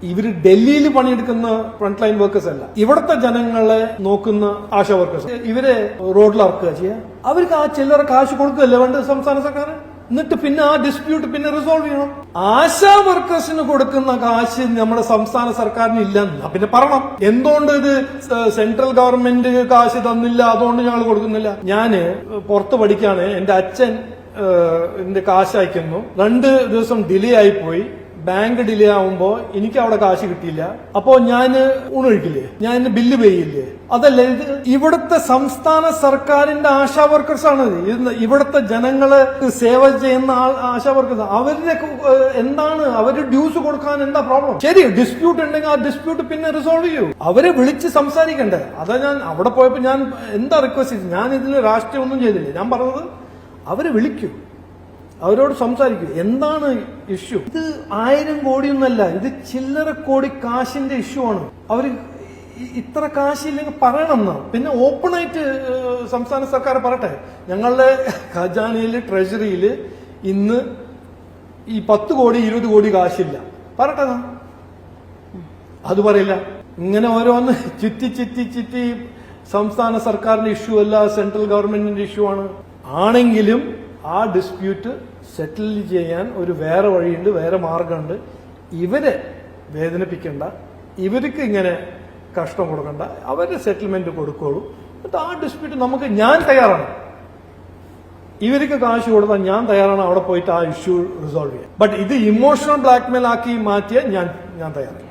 ഇവര് ഡൽഹിയിൽ പണിയെടുക്കുന്ന ഫ്രണ്ട് ലൈൻ വർക്കേഴ്സ് അല്ല, ഇവിടുത്തെ ജനങ്ങളെ നോക്കുന്ന ആശാ വർക്കേഴ്സ്. ഇവരെ റോഡിൽ ഇറക്കുക ചെയ്യുക, അവർക്ക് ആ ചില്ലറ കാശ് കൊടുക്കുകയല്ലേ വേണ്ട സംസ്ഥാന സർക്കാർ. എന്നിട്ട് പിന്നെ ആ ഡിസ്പ്യൂട്ട് പിന്നെ റിസോൾവ് ചെയ്യണം. ആശാ വർക്കേഴ്സിന് കൊടുക്കുന്ന കാശ് നമ്മുടെ സംസ്ഥാന സർക്കാരിന് ഇല്ലെന്ന് പിന്നെ പറയണം. എന്തുകൊണ്ട് ഇത് സെൻട്രൽ ഗവൺമെന്റ് കാശ് തന്നില്ല, അതുകൊണ്ട് ഞങ്ങൾ കൊടുക്കുന്നില്ല. ഞാന് പുറത്ത് പഠിക്കാണ്, എന്റെ അച്ഛൻ എന്റെ കാശ് അയക്കുന്നു, 2 ദിവസം ഡിലേ ആയിപ്പോയി. ബാങ്ക് ഡിലേ ആവുമ്പോ എനിക്ക് അവിടെ കാശ് കിട്ടിയില്ല. അപ്പോ ഞാൻ ഊണൊഴിക്കില്ലേ, ഞാൻ ബില്ല് പേ ചെയ്യില്ലേ? അതല്ല, ഇത് ഇവിടുത്തെ സംസ്ഥാന സർക്കാരിന്റെ ആശാ വർക്കേഴ്സ് ആണ്. ഇവിടുത്തെ ജനങ്ങളെ സേവ ചെയ്യുന്ന ആശാ വർക്കേഴ്സ്. അവരുടെ എന്താണ്, അവര് ഡ്യൂസ് കൊടുക്കാൻ എന്താ പ്രോബ്ലം? ശരി, ഡിസ്പ്യൂട്ട് ഉണ്ടെങ്കിൽ ആ ഡിസ്പ്യൂട്ട് പിന്നെ റിസോൾവ് ചെയ്യൂ. അവരെ വിളിച്ച് സംസാരിക്കണ്ടേ? അതാ ഞാൻ അവിടെ പോയപ്പോ ഞാൻ എന്താ റിക്വസ്റ്റ് ചെയ്തു. ഞാൻ ഇതിൽ രാഷ്ട്രീയം ഒന്നും ചെയ്തില്ല. ഞാൻ പറഞ്ഞത് അവരെ വിളിക്കൂ, അവരോട് സംസാരിക്കൂ. എന്താണ് ഇഷ്യൂ? ഇത് 1000 കോടിയൊന്നല്ല, ഇത് ചില്ലറ കോടി കാശിന്റെ ഇഷ്യൂ ആണ്. അവര് ഇത്ര കാശില്ലെങ്കിൽ പറയണം എന്നാ. പിന്നെ ഓപ്പണായിട്ട് സംസ്ഥാന സർക്കാർ പറയട്ടെ, ഞങ്ങളുടെ ഖജാനയില് ട്രഷറിയില് ഇന്ന് ഈ 10 കോടി 20 കോടി കാശില്ല, പറയട്ടെ. അത് പറയില്ല. ഇങ്ങനെ ഓരോന്ന് ചുറ്റി സംസ്ഥാന സർക്കാരിന്റെ ഇഷ്യൂ അല്ല, സെൻട്രൽ ഗവൺമെന്റിന്റെ ഇഷ്യൂ ആണെങ്കിലും ആ ഡിസ്പ്യൂട്ട് സെറ്റിൽ ചെയ്യാൻ ഒരു വേറെ വഴിയുണ്ട്, വേറെ മാർഗമുണ്ട്. ഇവരെ വേദനിപ്പിക്കണ്ട, ഇവർക്ക് ഇങ്ങനെ കഷ്ടം കൊടുക്കണ്ട, അവരുടെ സെറ്റിൽമെന്റ് കൊടുക്കോളൂ. എന്നിട്ട് ആ ഡിസ്പ്യൂട്ട് നമുക്ക്, ഞാൻ തയ്യാറാണ്, ഇവർക്ക് കാശ് കൊടുത്താൽ ഞാൻ തയ്യാറാണ് അവിടെ പോയിട്ട് ആ ഇഷ്യൂ റിസോൾവ് ചെയ്യാൻ. ബട്ട് ഇത് ഇമോഷണൽ ബ്ലാക്ക്മെയിൽ ആക്കി മാറ്റിയാൽ ഞാൻ തയ്യാറാണ്.